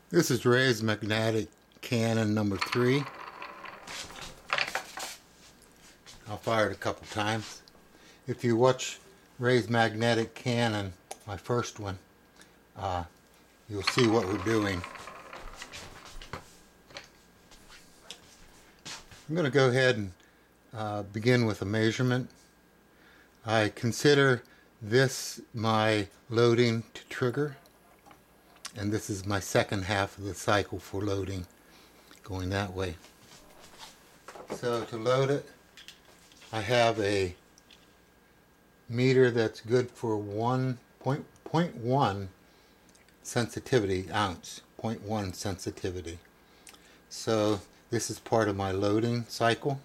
This is Ray's magnetic cannon number 3. I'll fire it a couple times. If you watch Ray's magnetic cannon, my first one, you'll see what we're doing. I'm going to go ahead and begin with a measurement. I consider this my loading to trigger, and this is my second half of the cycle for loading, going that way. So to load it, I have a meter that's good for 0.1 sensitivity ounce, 0.1 sensitivity. So this is part of my loading cycle.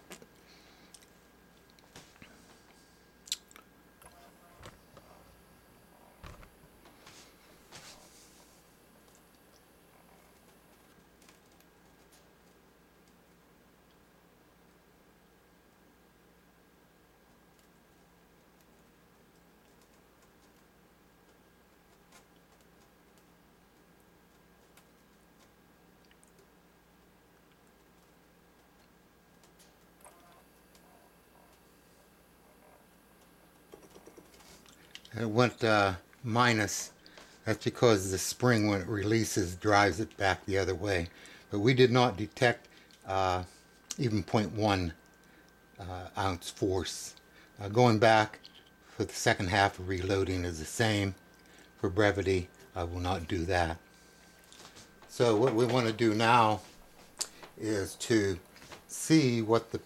It went minus. That's because the spring, when it releases, drives it back the other way. But we did not detect even 0.1 ounce force. Going back for the second half of reloading is the same. For brevity, I will not do that. So what we want to do now is to see what the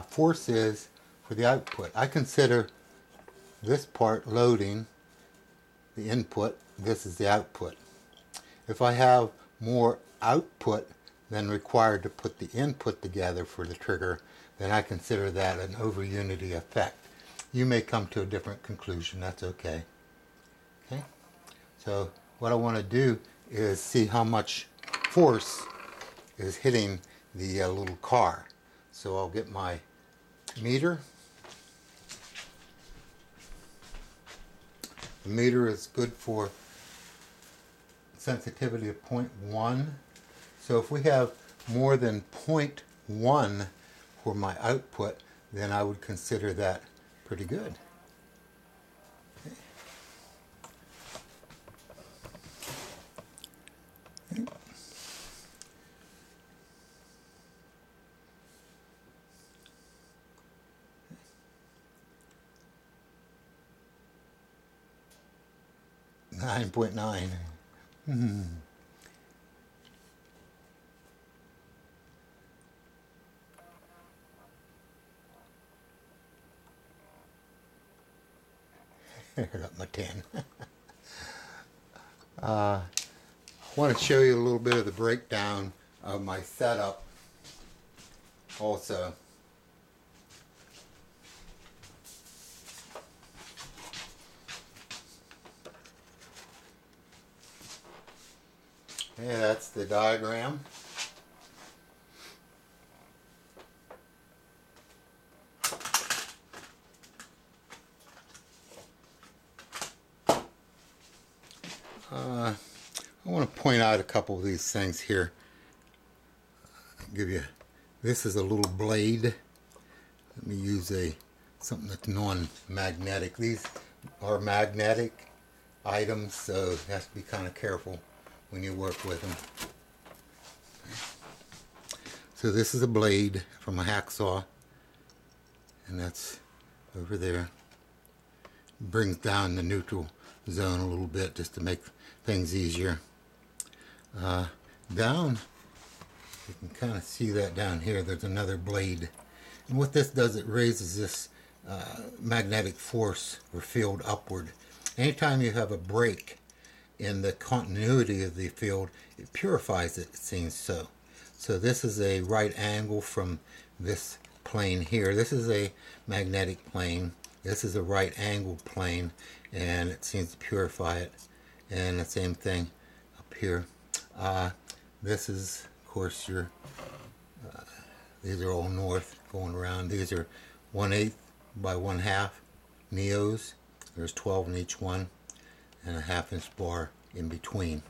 force is for the output. I consider this part loading, the input, this is the output. If I have more output than required to put the input together for the trigger, then I consider that an over-unity effect. You may come to a different conclusion, that's okay. Okay, so what I want to do is see how much force is hitting the little car. So I'll get my meter. The meter is good for sensitivity of 0.1. So if we have more than 0.1 for my output, then I would consider that pretty good. Okay. 9.9. I got my 10. I want to show you a little bit of the breakdown of my setup also. Yeah, that's the diagram. I want to point out a couple of these things here. I'll give you, this is a little blade. Let me use something that's non-magnetic. These are magnetic items, so you have to be kind of careful when you work with them. So this is a blade from a hacksaw, and that's over there. Brings down the neutral zone a little bit just to make things easier. Down, you can kind of see that down here, there's another blade. And what this does, it raises this magnetic force or field upward. Anytime you have a break in the continuity of the field, it purifies it, it seems so. So this is a right angle from this plane here. This is a magnetic plane. This is a right angled plane, and it seems to purify it. And the same thing up here. This is, of course, your, these are all north going around. These are 1/8 by 1/2 neos. There's 12 in each one, and a 1/2 inch bar in between.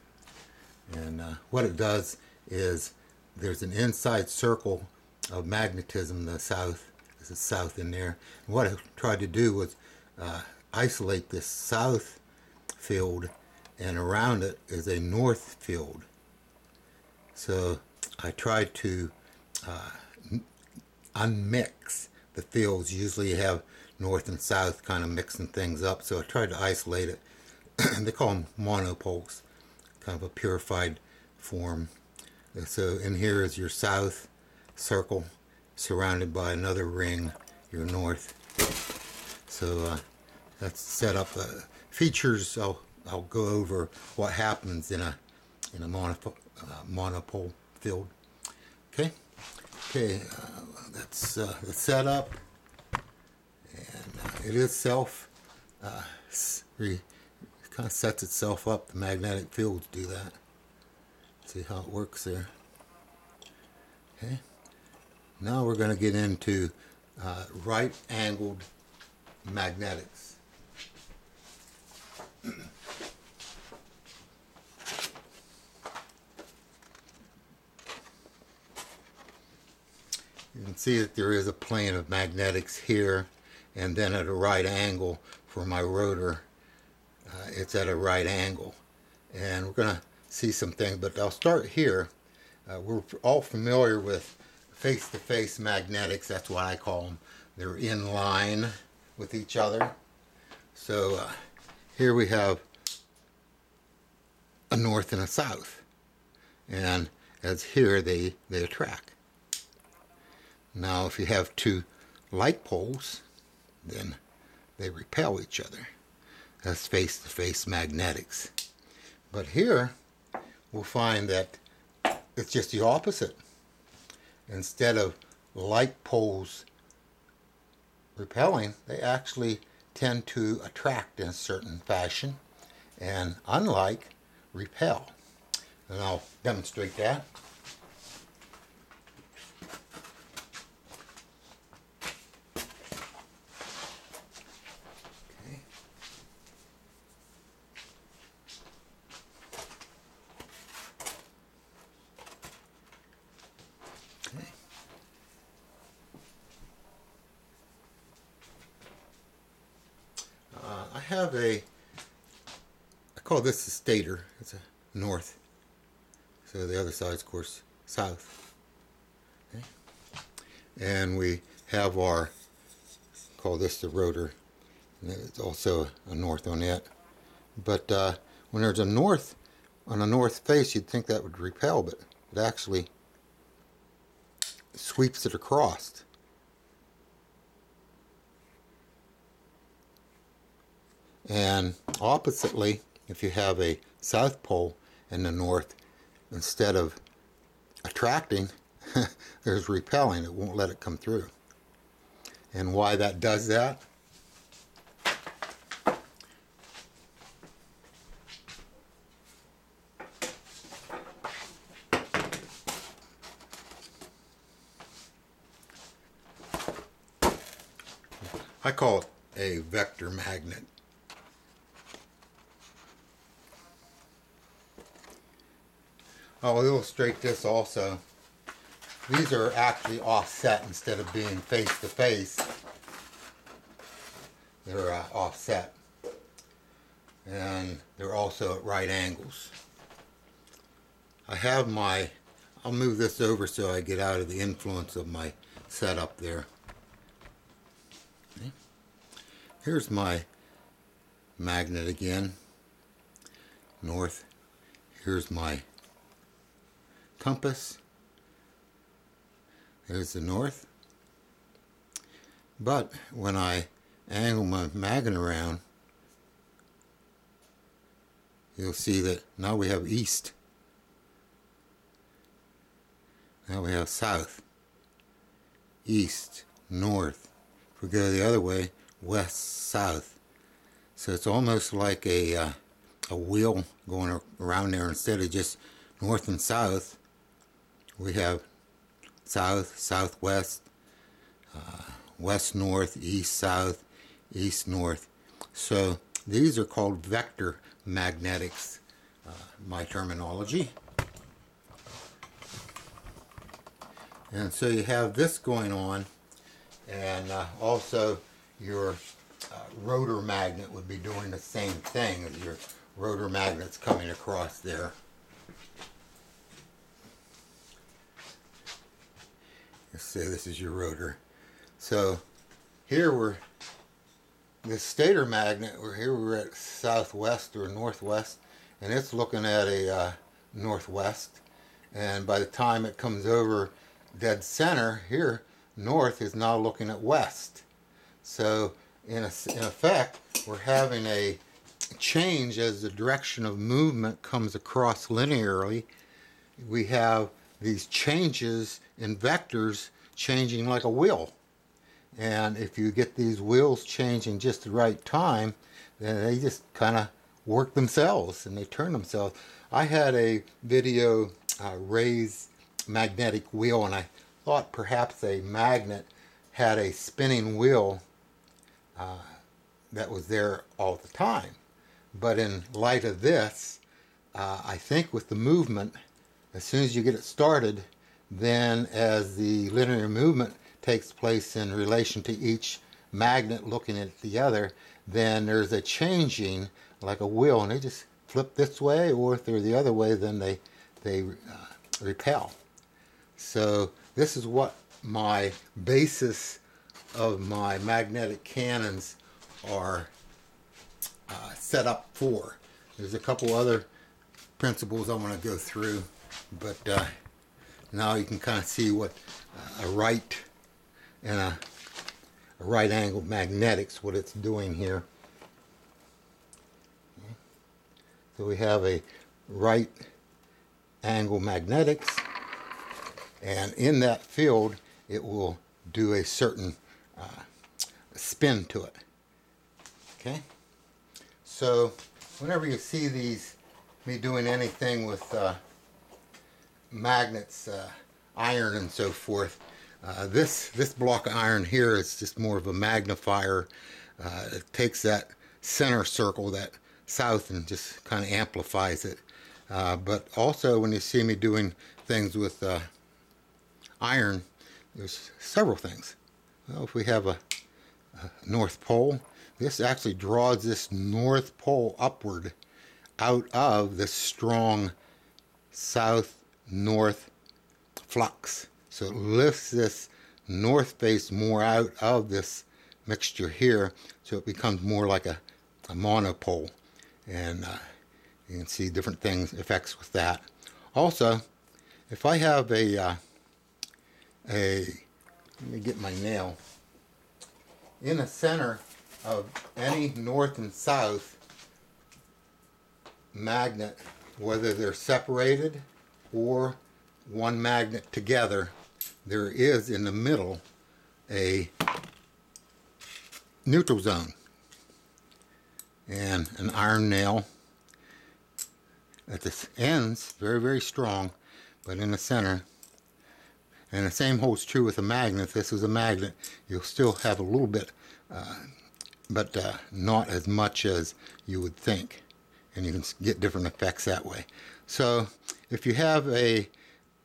And what it does is there's an inside circle of magnetism. The south, there's a south in there. And what I tried to do was isolate this south field, and around it is a north field. So I tried to unmix the fields. Usually you have north and south kind of mixing things up, so I tried to isolate it. They call them monopoles, kind of a purified form. And so in here is your south circle surrounded by another ring, your north. So that's set up. Features, I'll go over what happens in a monopole field. Okay, that's the setup, and it is kind of sets itself up. The magnetic fields do that. See how it works there. Okay, now we're going to get into right-angled magnetics. You can see that there is a plane of magnetics here, and then at a right angle for my rotor, it's at a right angle. And we're going to see some things, but I'll start here. We're all familiar with face-to-face magnetics. That's what I call them. They're in line with each other. So here we have a north and a south, and as here they attract. Now if you have two like poles, then they repel each other. That's face-to-face magnetics. But here we'll find that it's just the opposite. Instead of like poles repelling, they actually tend to attract in a certain fashion, and unlike, repel. And I'll demonstrate that. I have I call this the stator. It's a north. So the other side is, of course, south. Okay. And we have call this the rotor. And it's also a north on it. But when there's a north on a north face, you'd think that would repel, but it actually sweeps it across. And oppositely, if you have a south pole in the north, instead of attracting, there's repelling. It won't let it come through. And why that does that? I call it a vector magnet. I'll illustrate this also. These are actually offset instead of being face to face. They're offset. And they're also at right angles. I'll move this over so I get out of the influence of my setup there. Okay. Here's my magnet again. North. Here's my compass. There's the north. But when I angle my magnet around, you'll see that now we have east. Now we have south, east, north. If we go the other way, west, south. So it's almost like a wheel going around there. Instead of just north and south, we have south, southwest, west, north, east, south, east, north. So these are called vector magnetics, my terminology. And so you have this going on, and also your rotor magnet would be doing the same thing as your rotor magnets coming across there. Let's say this is your rotor. So here we're the stator magnet, we're at southwest or northwest, and it's looking at a northwest. And by the time it comes over dead center here, north is now looking at west. So in effect, we're having a change as the direction of movement comes across linearly. We have these changes in vectors changing like a wheel. And if you get these wheels changing just the right time, then they just kind of work themselves and they turn themselves. I had a video Ray's magnetic wheel, and I thought perhaps a magnet had a spinning wheel that was there all the time. But in light of this, I think with the movement, as soon as you get it started, then as the linear movement takes place in relation to each magnet looking at the other, then there's a changing like a wheel, and they just flip this way, or if they're the other way, then they repel. So this is what my basis of my magnetic cannons are set up for. There's a couple other principles I want to go through, but now you can kind of see what a right and a right angle magnetics, what it's doing here. Okay. So we have a right angle magnetics, and in that field it will do a certain spin to it. Okay, so whenever you see me doing anything with magnets, iron and so forth, this block of iron here is just more of a magnifier. It takes that center circle, that south, and just kind of amplifies it. But also when you see me doing things with iron, there's several things. Well, if we have a north pole, this actually draws this north pole upward out of this strong south-north flux. So it lifts this north face more out of this mixture here, so it becomes more like a monopole. And you can see different things, effects with that. Also, if I have let me get my nail. In the center of any north and south magnet, whether they're separated or one magnet together, there is in the middle a neutral zone and an iron nail at the ends, very, very strong, but in the center. And the same holds true with a magnet. If this is a magnet, you'll still have a little bit, but not as much as you would think. And you can get different effects that way. So if you have a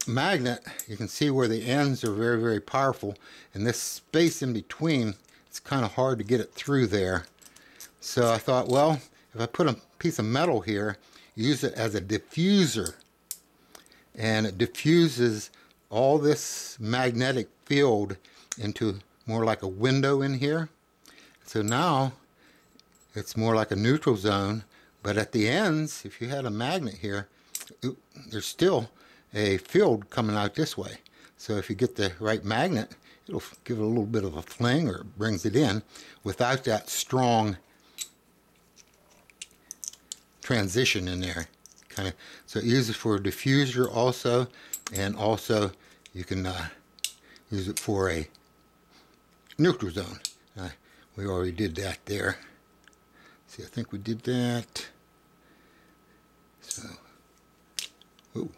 magnet, you can see where the ends are very, very powerful. And this space in between, it's kind of hard to get it through there. So I thought, well, if I put a piece of metal here, use it as a diffuser. And it diffuses all this magnetic field into more like a window in here. So now it's more like a neutral zone, but at the ends, if you had a magnet here, there's still a field coming out this way. So if you get the right magnet, it'll give it a little bit of a fling, or it brings it in without that strong transition in there. Kind of, so it uses for a diffuser also, and also you can use it for a neutral zone. We already did that there. See, I think we did that. So, ooh.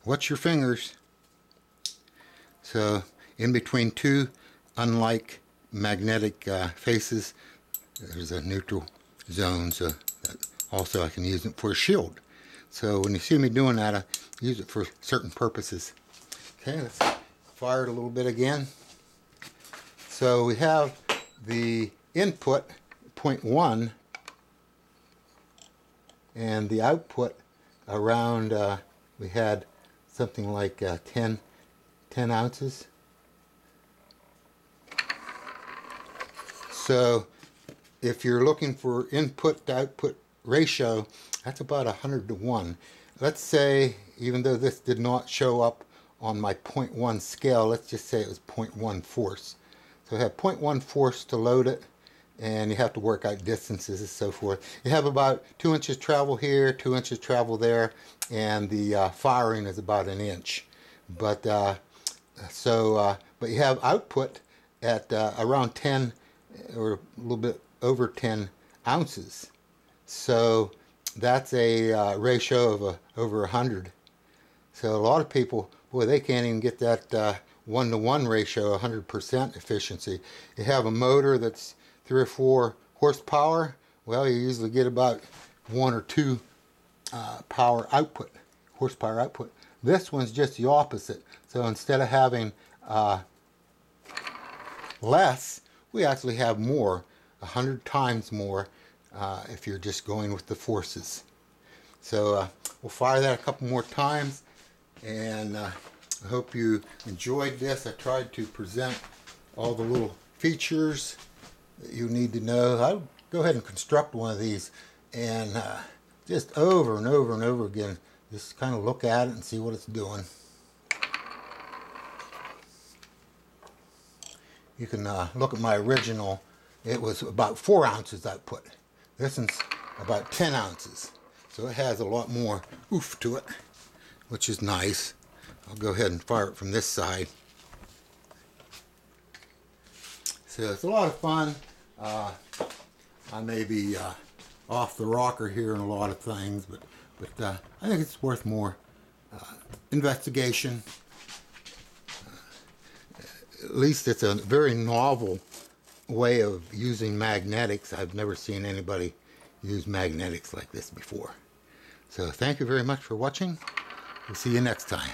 Watch your fingers. So, in between two unlike magnetic faces, there's a neutral zone. So that Also, I can use it for a shield. So when you see me doing that, I use it for certain purposes. Okay, let's fire it a little bit again. So we have the input 0.1 and the output around, we had something like 10 ounces. So if you're looking for input to output ratio, that's about 100 to 1. Let's say, even though this did not show up on my 0.1 scale, let's just say it was 0.1 force. So I have 0.1 force to load it, and you have to work out distances and so forth. You have about 2 inches travel here, 2 inches travel there, and the firing is about 1 inch. But but you have output at around 10 or a little bit over 10 ounces. So that's a ratio of over 100. So a lot of people, boy, they can't even get that 1-to-1 ratio, 100% efficiency. You have a motor that's 3 or 4 horsepower, well, you usually get about 1 or 2 horsepower output. This one's just the opposite. So instead of having less, we actually have more, 100 times more, if you're just going with the forces. So we'll fire that a couple more times, and I hope you enjoyed this. I tried to present all the little features that you need to know. I'll go ahead and construct one of these, and just over and over and over again, just kind of look at it and see what it's doing. You can look at my original. It was about 4 ounces output. This one's about 10 ounces. So it has a lot more oomph to it, which is nice. I'll go ahead and fire it from this side. So it's a lot of fun. I may be off the rocker here in a lot of things, but I think it's worth more investigation. At least it's a very novel way of using magnetics. I've never seen anybody use magnetics like this before. So thank you very much for watching. We'll see you next time.